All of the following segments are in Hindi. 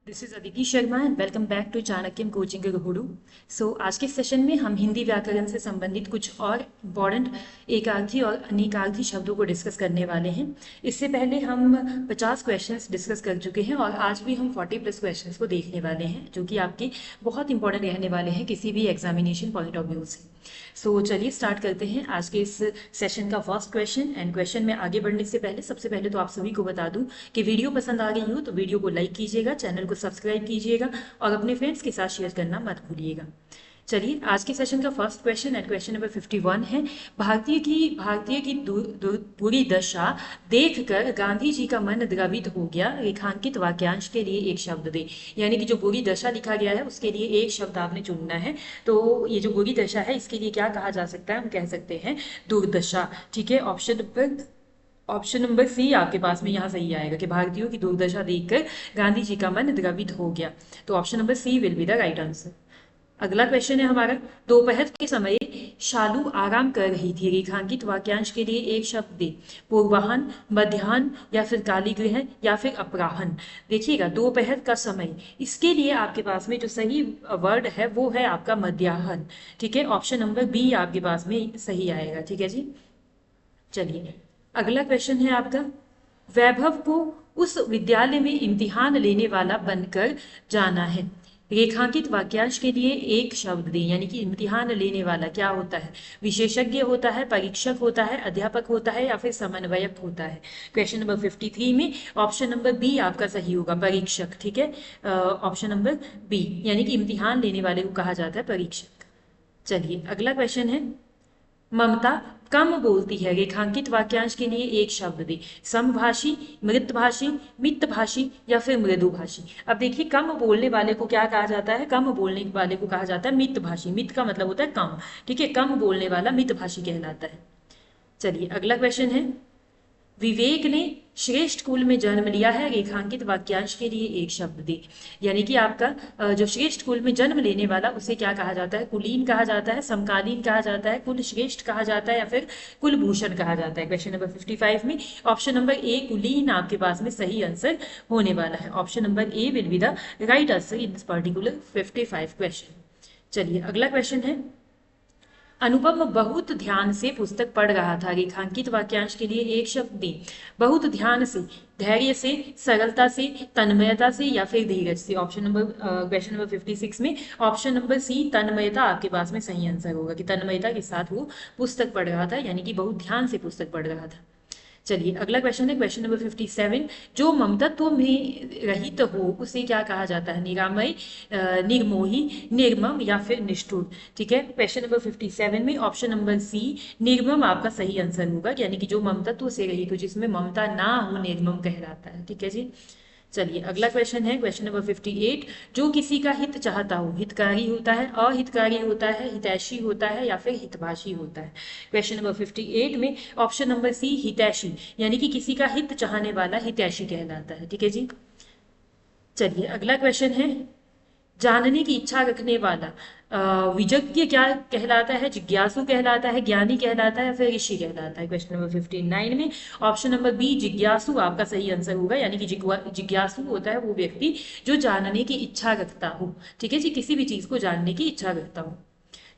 This is Aditi Sharma and welcome back to Chanakyam coaching guru. आज के सेशन में हम हिंदी व्याकरण से संबंधित कुछ और इम्पॉर्टेंट एकार्थी और अनेकार्थी शब्दों को डिस्कस करने वाले हैं। इससे पहले हम 50 क्वेश्चंस डिस्कस कर चुके हैं और आज भी हम 40 प्लस क्वेश्चंस को देखने वाले हैं जो कि आपके बहुत इंपॉर्टेंट रहने वाले हैं किसी भी एग्जामिनेशन पॉइंट ऑफ व्यू से। चलिए स्टार्ट करते हैं आज के इस सेशन का फर्स्ट क्वेश्चन। एंड क्वेश्चन में आगे बढ़ने से पहले सबसे पहले तो आप सभी को बता दूं कि वीडियो पसंद आ रही हो तो वीडियो को लाइक कीजिएगा, चैनल को सब्सक्राइब कीजिएगा और अपने फ्रेंड्स के साथ शेयर करना मत भूलिएगा। चलिए आज के सेशन का first question and question number 51 है। भारतीय की बुरी दशा देखकर गांधी जी का मन द्रवित हो गया। रेखांकित वाक्यांश के लिए एक शब्द दे। यानी कि जो बुरी दशा लिखा गया है उसके लिए एक शब्द आपने चुनना है। तो ये जो बुरी दशा है इसके लिए क्या कहा जा सकता है, हम कह सकते हैं दुर्दशा। ठीक है, ऑप्शन नंबर सी आपके पास में यहाँ सही आएगा कि भारतीयों की दुर्दशा देखकर गांधी जी का मन द्रवित हो गया। तो option number C will be the right answer. अगला क्वेश्चन है हमारा, दोपहर के समय शालू आराम कर रही थी। रेखांकित वाक्यांश के लिए एक शब्द दे। पूर्वाह्न, मध्याह्न या फिर कालीगृह या फिर अपराह्न। देखिएगा दोपहर का समय, इसके लिए आपके पास में जो सही वर्ड है वो है आपका मध्याह्न। ठीक है, ऑप्शन नंबर बी आपके पास में सही आएगा। ठीक है जी, चलिए अगला क्वेश्चन है आपका, वैभव को उस विद्यालय में इम्तिहान लेने वाला बनकर जाना है। रेखांकित वाक्यांश के लिए एक शब्द दें। यानी कि इम्तिहान लेने वाला क्या होता है, विशेषज्ञ होता है, परीक्षक होता है, अध्यापक होता है या फिर समन्वयक होता है। क्वेश्चन नंबर 53 में ऑप्शन नंबर बी आपका सही होगा, परीक्षक। ठीक है, ऑप्शन नंबर बी, यानी कि इम्तिहान लेने वाले को कहा जाता है परीक्षक। चलिए अगला क्वेश्चन है, ममता कम बोलती है। रेखांकित वाक्यांश के लिए एक शब्द दे। समभाषी, मृतभाषी, मितभाषी या फिर मृदुभाषी। अब देखिए कम बोलने वाले को क्या कहा जाता है, कम बोलने वाले को कहा जाता है मितभाषी। मित का मतलब होता है कम। ठीक है, कम बोलने वाला मितभाषी कहलाता है। चलिए अगला क्वेश्चन है, विवेक ने श्रेष्ठ कुल में जन्म लिया है। रेखांकित वाक्यांश के लिए एक शब्द दे। यानी कि आपका जो श्रेष्ठ कुल में जन्म लेने वाला उसे क्या कहा जाता है, कुलीन कहा जाता है, समकालीन कहा जाता है, कुल श्रेष्ठ कहा जाता है या फिर कुलभूषण कहा जाता है। क्वेश्चन नंबर 55 में ऑप्शन नंबर ए कुलीन आपके पास में सही आंसर होने वाला है। Option number A will be the right answer in this particular 55 question. चलिए अगला क्वेश्चन है, अनुपम बहुत ध्यान से पुस्तक पढ़ रहा था। रेखांकित वाक्यांश के लिए एक शब्द दें। बहुत ध्यान से, धैर्य से, सरलता से, तन्मयता से या फिर धीरज से। ऑप्शन नंबर क्वेश्चन नंबर 56 में ऑप्शन नंबर सी तन्मयता आपके पास में सही आंसर होगा कि तन्मयता के साथ वो पुस्तक पढ़ रहा था, यानी कि बहुत ध्यान से पुस्तक पढ़ रहा था। चलिए अगला क्वेश्चन है क्वेश्चन नंबर 57, जो ममतत्व में रहित हो उसे क्या कहा जाता है, निरामय, निर्मोही, निर्मम या फिर निष्ठुर। ठीक है, क्वेश्चन नंबर 57 में ऑप्शन नंबर सी निर्मम आपका सही आंसर होगा, यानी कि जो ममतत्व से रहित हो, जिसमें ममता ना हो, निर्मम कहलाता है। ठीक है जी, चलिए अगला क्वेश्चन है क्वेश्चन नंबर 58, जो किसी का हित चाहता हो। हितकारी होता है, अहितकारी होता है, हितैषी होता है या फिर हितभाषी होता है। क्वेश्चन नंबर 58 में ऑप्शन नंबर सी हितैषी, यानी कि किसी का हित चाहने वाला हितैषी कहलाता है। ठीक है जी, चलिए अगला क्वेश्चन है, जानने की इच्छा रखने वाला विज्ञ क्या कहलाता है, जिज्ञासु कहलाता है, ज्ञानी कहलाता है या फिर ऋषि कहलाता है। क्वेश्चन नंबर 59 में ऑप्शन नंबर बी जिज्ञासु आपका सही आंसर होगा, यानी कि जिज्ञासु होता है वो व्यक्ति जो जानने की इच्छा रखता हो। ठीक है जी, किसी भी चीज को जानने की इच्छा रखता हो।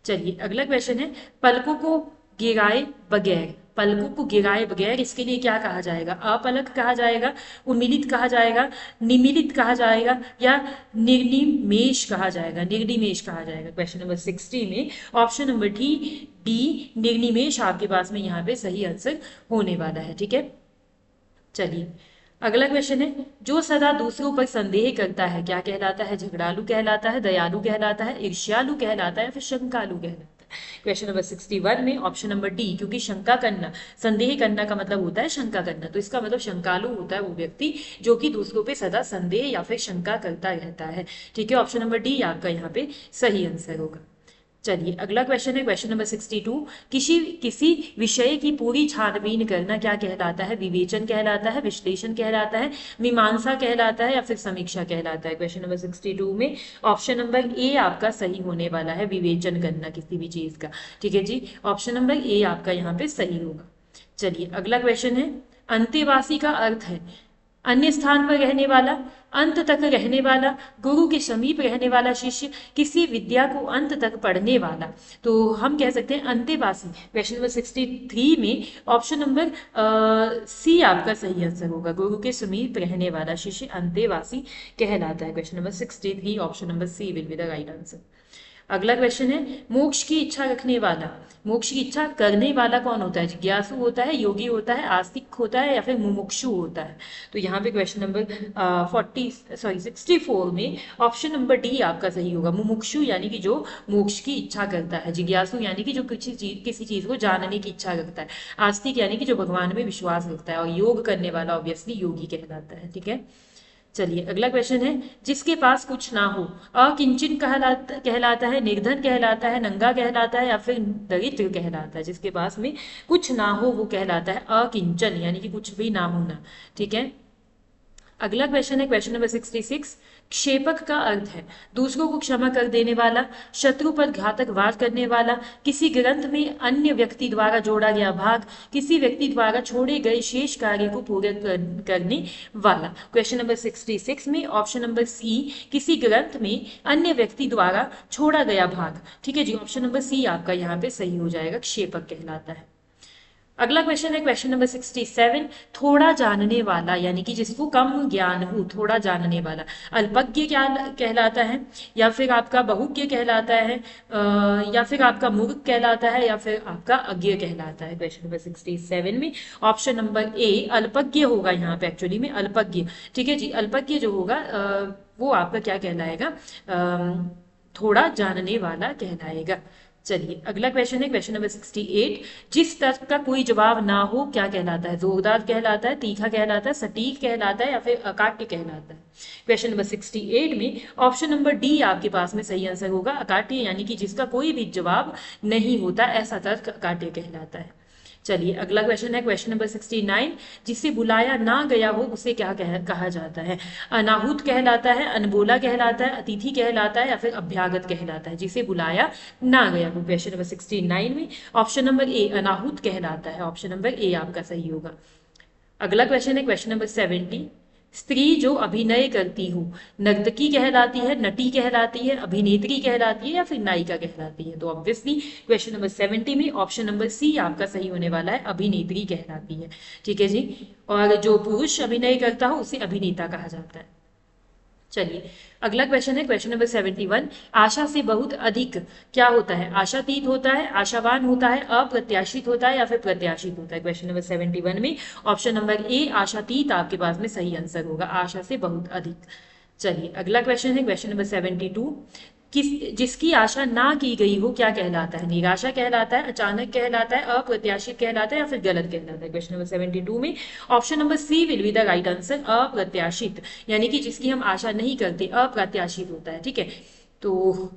चलिए अगला क्वेश्चन है, पलकों को गिराए बगैर। पलकों को गिराए बगैर इसके लिए क्या कहा जाएगा, अपलक कहा जाएगा, उन्मिलित कहा जाएगा, निमिलित कहा जाएगा या निर्निमेष कहा जाएगा, निर्निमेष कहा जाएगा। क्वेश्चन नंबर 60 में ऑप्शन नंबर डी निर्निमेष आपके पास में यहाँ पे सही आंसर होने वाला है। ठीक है, चलिए अगला क्वेश्चन है, जो सदा दूसरों पर संदेह करता है क्या कहलाता है, झगड़ालू कहलाता है, दयालु कहलाता है, ईर्ष्यालु कहलाता है या फिर शंकालु कहलाता है। क्वेश्चन नंबर 61 में ऑप्शन नंबर डी, क्योंकि शंका करना, संदेह करना का मतलब होता है शंका करना, तो इसका मतलब शंकालु होता है वो व्यक्ति जो कि दूसरों पे सदा संदेह या फिर शंका करता रहता है। ठीक है, ऑप्शन नंबर डी आपका यहाँ पे सही आंसर होगा। चलिए अगला क्वेश्चन है क्वेश्चन नंबर 62, किसी विषय की पूरी छानबीन करना क्या कहलाता है, विवेचन कहलाता है, विश्लेषण कहलाता है, मीमांसा कहलाता है या फिर समीक्षा कहलाता है। क्वेश्चन नंबर 62 में ऑप्शन नंबर ए आपका सही होने वाला है, विवेचन करना किसी भी चीज का। ठीक है जी, ऑप्शन नंबर ए आपका यहाँ पे सही होगा। चलिए अगला क्वेश्चन है, अंतेवासी का अर्थ है, अन्य स्थान पर रहने वाला, अंत तक रहने वाला, गुरु के समीप रहने वाला शिष्य, किसी विद्या को अंत तक पढ़ने वाला। तो हम कह सकते हैं अंतेवासी। क्वेश्चन नंबर 63 में ऑप्शन नंबर सी आपका सही आंसर होगा। गुरु के समीप रहने वाला शिष्य अंतेवासी कहलाता है। Question number 63 option number C will be the right answer. अगला क्वेश्चन है मोक्ष की इच्छा रखने वाला, मोक्ष की इच्छा करने वाला कौन होता है? जिज्ञासु होता है, योगी होता है, आस्तिक होता है या फिर मुमुक्षु होता है? तो यहाँ पे क्वेश्चन नंबर 64 में ऑप्शन नंबर डी आपका सही होगा। मुमुक्षु यानी कि जो मोक्ष की इच्छा करता है, जिज्ञासु यानी कि जो किसी चीज को जानने की इच्छा रखता है, आस्तिक यानी कि जो भगवान में विश्वास रखता है, और योग करने वाला ऑब्वियसली योगी कहलाता है। ठीक है, चलिए अगला क्वेश्चन है जिसके पास कुछ ना हो, अकिंचन कहलाता है, निर्धन कहलाता है, नंगा कहलाता है या फिर दरिद्र कहलाता है? जिसके पास में कुछ ना हो वो कहलाता है अकिंचन, यानी कि कुछ भी ना होना। ठीक है, अगला क्वेश्चन है क्वेश्चन नंबर 66। क्षेपक का अर्थ है दूसरों को क्षमा कर देने वाला, शत्रु पर घातक वार करने वाला, किसी ग्रंथ में अन्य व्यक्ति द्वारा जोड़ा गया भाग, किसी व्यक्ति द्वारा छोड़े गए शेष कार्य को पूरा करने वाला। क्वेश्चन नंबर 66 में ऑप्शन नंबर सी किसी ग्रंथ में अन्य व्यक्ति द्वारा छोड़ा गया भाग। ठीक है जी, ऑप्शन नंबर सी आपका यहाँ पे सही हो जाएगा, क्षेपक कहलाता है। अगला क्वेश्चन है क्वेश्चन नंबर 67। थोड़ा जानने वाला यानी कि जिसको कम ज्ञान हो, थोड़ा जानने वाला अल्पज्ञ क्या कहलाता है, या फिर आपका बहुज्ञ कहलाता है, या फिर आपका मूर्ख कहलाता है, या फिर आपका अज्ञ कहलाता है? क्वेश्चन नंबर 67 में ऑप्शन नंबर ए अल्पज्ञ होगा यहाँ पे, एक्चुअली में अल्पज्ञ। ठीक है जी, अल्पज्ञ जो होगा वो आपका क्या कहलाएगा? थोड़ा जानने वाला कहलाएगा। चलिए अगला क्वेश्चन है क्वेश्चन नंबर 68। जिस तर्क का कोई जवाब ना हो क्या कहलाता है? जोरदार कहलाता है, तीखा कहलाता है, सटीक कहलाता है या फिर अकाट्य कहलाता है? क्वेश्चन नंबर 68 में ऑप्शन नंबर डी आपके पास में सही आंसर होगा, अकाट्य, यानी कि जिसका कोई भी जवाब नहीं होता, ऐसा तर्क अकाट्य कहलाता है। चलिए अगला क्वेश्चन है क्वेश्चन नंबर 69। जिसे बुलाया ना गया हो उसे क्या कहा जाता है? अनाहुत कहलाता है, अनबोला कहलाता है, अतिथि कहलाता है या फिर अभ्यागत कहलाता है? जिसे बुलाया ना गया हो। क्वेश्चन नंबर 69 में ऑप्शन नंबर ए अनाहुत कहलाता है, ऑप्शन नंबर ए आपका सही होगा। अगला क्वेश्चन है क्वेश्चन नंबर 70। स्त्री जो अभिनय करती हो नर्तकी कहलाती है, नटी कहलाती है, अभिनेत्री कहलाती है या फिर नायिका कहलाती है? तो ऑब्वियसली क्वेश्चन नंबर 70 में ऑप्शन नंबर सी आपका सही होने वाला है, अभिनेत्री कहलाती है। ठीक है जी, और जो पुरुष अभिनय करता हो उसे अभिनेता कहा जाता है। चलिए अगला क्वेश्चन है क्वेश्चन नंबर 71। आशा से बहुत अधिक क्या होता है? आशातीत होता है, आशावान होता है, अप्रत्याशित होता है या फिर प्रत्याशित होता है? क्वेश्चन नंबर 71 में ऑप्शन नंबर ए आशातीत आपके पास में सही आंसर होगा, आशा से बहुत अधिक। चलिए अगला क्वेश्चन है क्वेश्चन नंबर 72। जिसकी आशा ना की गई हो क्या कहलाता है? निराशा कहलाता है, अचानक कहलाता है, अप्रत्याशित कहलाता है या फिर गलत कहलाता है? क्वेश्चन नंबर 72 में option number C will be the right answer, अप्रत्याशित, यानी कि जिसकी हम आशा नहीं करते, अप्रत्याशित होता है। ठीक है, तो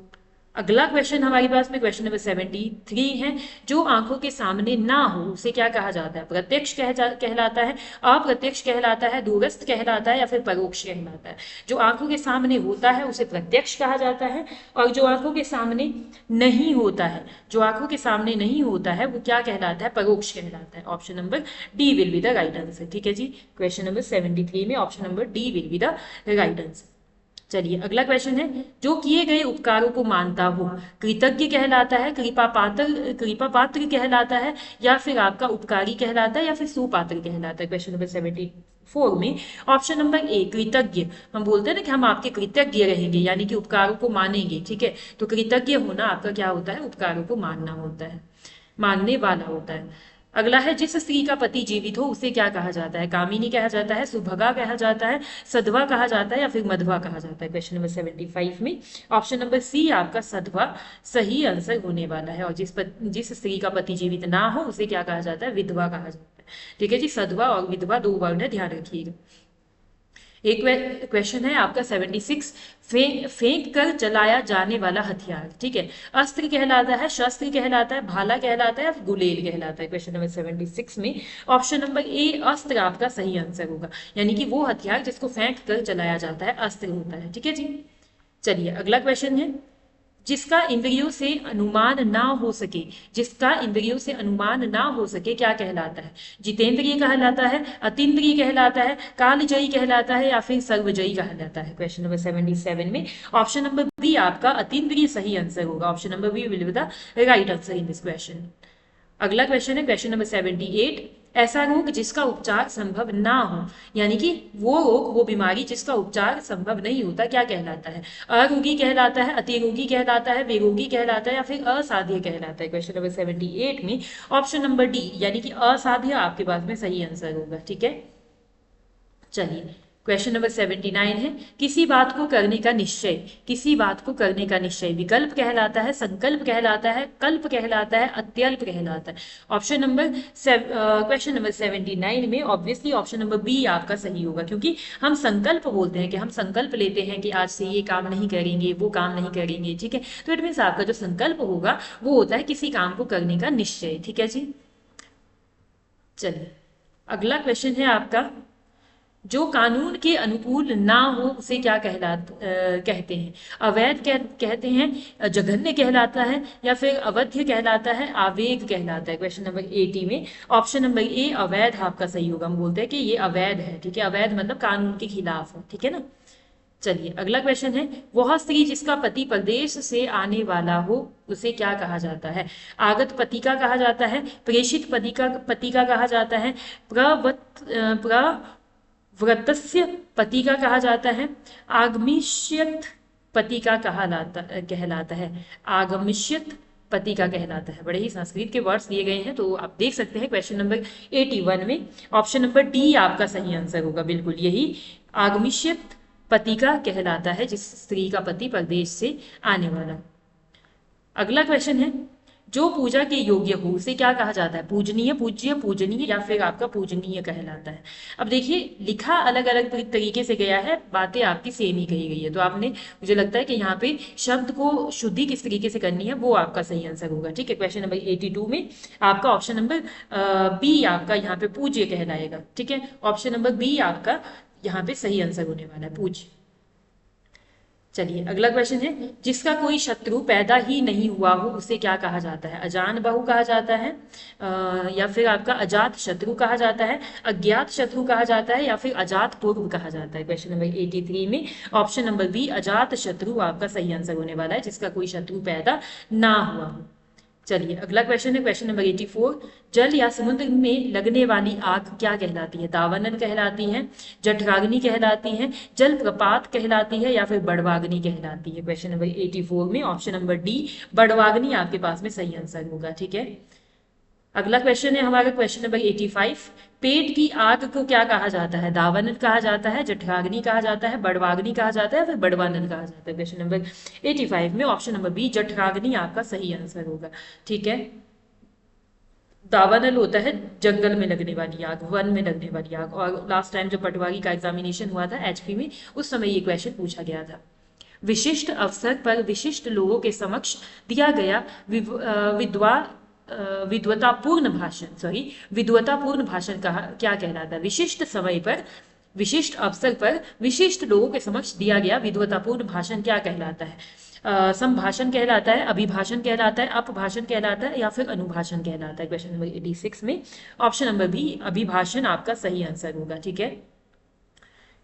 अगला क्वेश्चन हमारे पास में क्वेश्चन नंबर 73 है। जो आंखों के सामने ना हो उसे क्या कहा जाता है? प्रत्यक्ष कहलाता है, अप्रत्यक्ष कहलाता है, दूरस्थ कहलाता है या फिर परोक्ष कहलाता है? जो आंखों के सामने होता है उसे प्रत्यक्ष कहा जाता है, और जो आंखों के सामने नहीं होता है, जो आंखों के सामने नहीं होता है वो क्या कहलाता है? परोक्ष कहलाता है। Option number D will be the right answer. ठीक है जी, क्वेश्चन नंबर 73 में option number D will be the right answer. चलिए अगला क्वेश्चन है। जो किए गए उपकारों को मानता हो कृतज्ञ कहलाता है, कृपा पात्र कहलाता है या फिर आपका उपकारी कहलाता है या फिर सुपात्र कहलाता है? क्वेश्चन नंबर 74 में ऑप्शन नंबर ए कृतज्ञ, हम बोलते हैं ना कि हम आपके कृतज्ञ रहेंगे, यानी कि उपकारों को मानेंगे। ठीक है, तो कृतज्ञ होना आपका क्या होता है? उपकारों को मानना होता है, मानने वाला होता है। अगला है जिस स्त्री का पति जीवित हो उसे क्या कहा जाता है? कामिनी कहा जाता है, सुभगा कहा जाता है, सधवा कहा जाता है या फिर मधवा कहा जाता है? क्वेश्चन नंबर 75 में ऑप्शन नंबर सी आपका सधवा सही आंसर होने वाला है, और जिस स्त्री का पति जीवित ना हो उसे क्या कहा जाता है? विधवा कहा जाता है। ठीक है जी, सधवा और विधवा दो वर्ड है, ध्यान रखिएगा। एक क्वेश्चन है आपका 76। फेंक कर चलाया जाने वाला हथियार। ठीक है, अस्त्र कहलाता है, शस्त्र कहलाता है, भाला कहलाता है या गुलेल कहलाता है? क्वेश्चन नंबर 76 में ऑप्शन नंबर ए अस्त्र आपका सही आंसर होगा, यानी कि वो हथियार जिसको फेंक कर चलाया जाता है अस्त्र होता है। ठीक है जी, चलिए अगला क्वेश्चन है जिसका इंद्रियों से अनुमान ना हो सके, जिसका इंद्रियों से अनुमान ना हो सके क्या कहलाता है? जितेंद्रिय कहलाता है, अतीन्द्रिय कहलाता है, कालजयी कहलाता है, या फिर सर्वजयी कहलाता है? क्वेश्चन नंबर 77 में ऑप्शन नंबर बी आपका अतीन्द्रिय सही आंसर होगा। Option number B will be the right answer in this question. अगला क्वेश्चन है क्वेश्चन नंबर 78। ऐसा रोग जिसका उपचार संभव ना हो, यानी कि वो रोग, वो बीमारी जिसका उपचार संभव नहीं होता, क्या कहलाता है? अरोगी कहलाता है, अतिरोगी कहलाता है, बेरोगी कहलाता है, या फिर असाध्य कहलाता है? क्वेश्चन नंबर 78 में ऑप्शन नंबर डी यानी कि असाध्य आपके पास में सही आंसर होगा। ठीक है, चलिए क्वेश्चन नंबर 79 है किसी बात को करने का निश्चय, किसी बात को करने का निश्चय विकल्प कहलाता है, संकल्प कहलाता है, कल्प कहलाता है, अत्यल्प कहलाता है? ऑप्शन नंबर क्वेश्चन नंबर 79 में ऑब्वियसली ऑप्शन नंबर बी आपका सही होगा, क्योंकि हम संकल्प बोलते हैं कि हम संकल्प लेते हैं कि आज से ये काम नहीं करेंगे, वो काम नहीं करेंगे। ठीक है, तो इट मीन्स आपका जो संकल्प होगा वो होता है किसी काम को करने का निश्चय। ठीक है जी, चलिए अगला क्वेश्चन है आपका जो कानून के अनुकूल ना हो उसे क्या कहते हैं? अवैध कहते हैं, जघन्य कहलाता है, या फिर अवध्य कहलाता है, आवेग कहलाता है? क्वेश्चन नंबर 80 में ऑप्शन नंबर ए अवैध आपका सही होगा। हम बोलते हैं कि ये अवैध है। ठीक है, अवैध मतलब कानून के खिलाफ है। ठीक है ना, चलिए अगला क्वेश्चन है वह स्त्री जिसका पति प्रदेश से आने वाला हो उसे क्या कहा जाता है? आगत पति का कहा जाता है, प्रेषित पति का कहा जाता है, व्रतस्य पति का कहा जाता है, आगमिष्यत पति का कहलाता है, आगमिष्यत पति का कहलाता है? बड़े ही संस्कृत के वर्ड्स दिए गए हैं, तो आप देख सकते हैं क्वेश्चन नंबर 81 में ऑप्शन नंबर डी आपका सही आंसर होगा। बिल्कुल यही आगमिष्यत पति का कहलाता है, जिस स्त्री का पति परदेश से आने वाला। अगला क्वेश्चन है जो पूजा के योग्य हो उसे क्या कहा जाता है? पूजनीय, पूज्य, पूजनीय, या फिर आपका पूजनीय कहलाता है? अब देखिए लिखा अलग अलग तरीके से गया है, बातें आपकी सेम ही कही गई है, तो आपने, मुझे लगता है कि यहाँ पे शब्द को शुद्धि किस तरीके से करनी है वो आपका सही आंसर होगा। ठीक है, क्वेश्चन नंबर 82 में आपका ऑप्शन नंबर बी आपका यहाँ पे पूज्य कहलाएगा। ठीक है, ऑप्शन नंबर बी आपका यहाँ पे सही आंसर होने वाला है, पूज्य। चलिए अगला क्वेश्चन है जिसका कोई शत्रु पैदा ही नहीं हुआ हो उसे क्या कहा जाता है? अजान बहु कहा जाता है, या फिर आपका अजात शत्रु कहा जाता है, अज्ञात शत्रु कहा जाता है, या फिर अजात पूर्व कहा जाता है? क्वेश्चन नंबर 83 में ऑप्शन नंबर बी अजात शत्रु आपका सही आंसर होने वाला है, जिसका कोई शत्रु पैदा ना हुआ हो। चलिए अगला क्वेश्चन है क्वेश्चन नंबर 84। जल या समुद्र में लगने वाली आग क्या कहलाती है? दावानल कहलाती है, जठराग्नि कहलाती है, जल प्रपात कहलाती है, या फिर बड़वाग्नि कहलाती है? क्वेश्चन नंबर 84 में ऑप्शन नंबर डी बड़वाग्नि आपके पास में सही आंसर होगा। ठीक है, अगला क्वेश्चन है हमारा क्वेश्चन नंबर 85। पेट की आग को क्या कहा जाता है? दावानल कहा जाता है, जठराग्नि कहा जाता है, बड़वाग्नि कहा जाता है, फिर बड़वानल कहा जाता है? क्वेश्चन नंबर 85 में ऑप्शन नंबर बी जठराग्नि आपका सही आंसर होगा। ठीक है, दावानल होता है जंगल में लगने वाली आग, वन में लगने वाली आग, और लास्ट टाइम जब पटवारी का एग्जामिनेशन हुआ था एचपी में, उस समय ये क्वेश्चन पूछा गया था। विशिष्ट अवसर पर विशिष्ट लोगों के समक्ष दिया गया विद्वतापूर्ण भाषण क्या कहलाता है? विशिष्ट समय पर, विशिष्ट अवसर पर विशिष्ट लोगों के समक्ष दिया गया विद्वतापूर्ण भाषण क्या कहलाता है? संभाषण कहलाता है, अभिभाषण कहलाता है, अपभाषण कहलाता है, या फिर अनुभाषण कहलाता है? क्वेश्चन नंबर 86 में ऑप्शन नंबर बी अभिभाषण आपका सही आंसर होगा। ठीक है,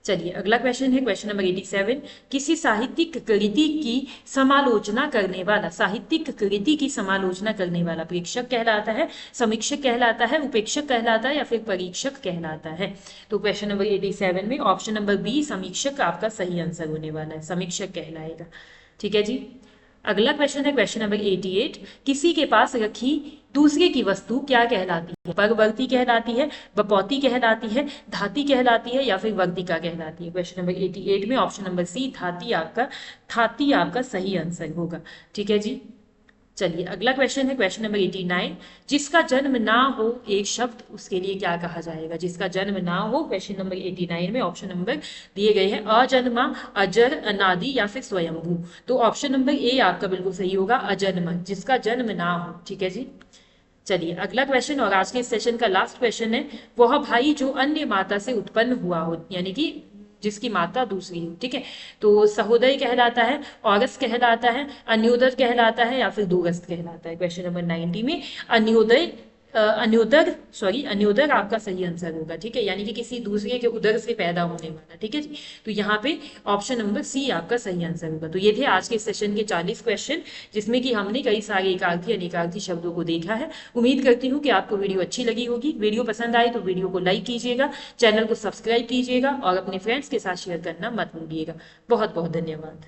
चलिए अगला क्वेश्चन है क्वेश्चन नंबर 87। किसी साहित्यिक कृति की समालोचना करने वाला, साहित्यिक कृति की समालोचना करने वाला प्रेक्षक कहलाता है, समीक्षक कहलाता है, उपेक्षक कहलाता है, या फिर परीक्षक कहलाता है? तो क्वेश्चन नंबर 87 में ऑप्शन नंबर बी समीक्षक आपका सही आंसर होने वाला है, समीक्षक कहलाएगा। ठीक है जी, अगला क्वेश्चन है क्वेश्चन नंबर 88। किसी के पास रखी दूसरे की वस्तु क्या कहलाती है? परवर्ती कहलाती है, बपौती कहलाती है, धाती कहलाती है, या फिर वर्तिका कहलाती है? क्वेश्चन नंबर 88 में ऑप्शन नंबर सी थाती आपका सही आंसर होगा। ठीक है जी, चलिए अगला क्वेश्चन है क्वेश्चन नंबर 89। जिसका जन्म ना हो एक शब्द उसके लिए क्या कहा जाएगा? जिसका जन्म ना हो, क्वेश्चन नंबर 89 में ऑप्शन नंबर दिए गए हैं अजन्मा, अजर, अनादि, या फिर स्वयंभू? तो ऑप्शन नंबर ए आपका बिल्कुल सही होगा, अजन्मा, जिसका जन्म ना हो। ठीक है जी, चलिए अगला क्वेश्चन और आज के सेशन का लास्ट क्वेश्चन है वह भाई जो अन्य माता से उत्पन्न हुआ हो, यानी कि जिसकी मात्रा दूसरी हो, ठीक है। तो सहोदय कहलाता है, औरस कहलाता है, अन्योदर कहलाता है या फिर दूरस्थ कहलाता है। क्वेश्चन नंबर 90 में अन्योदय अन्योदर आपका सही आंसर होगा, ठीक है, यानी कि किसी दूसरे के उदर से पैदा होने वाला, ठीक है जी। तो यहाँ पे ऑप्शन नंबर सी आपका सही आंसर होगा। तो ये थे आज के सेशन के 40 क्वेश्चन, जिसमें कि हमने कई सारे एकार्थी अनेकार्थी शब्दों को देखा है। उम्मीद करती हूँ कि आपको वीडियो अच्छी लगी होगी। वीडियो पसंद आए तो वीडियो को लाइक कीजिएगा, चैनल को सब्सक्राइब कीजिएगा और अपने फ्रेंड्स के साथ शेयर करना मत भूलिएगा। बहुत बहुत धन्यवाद।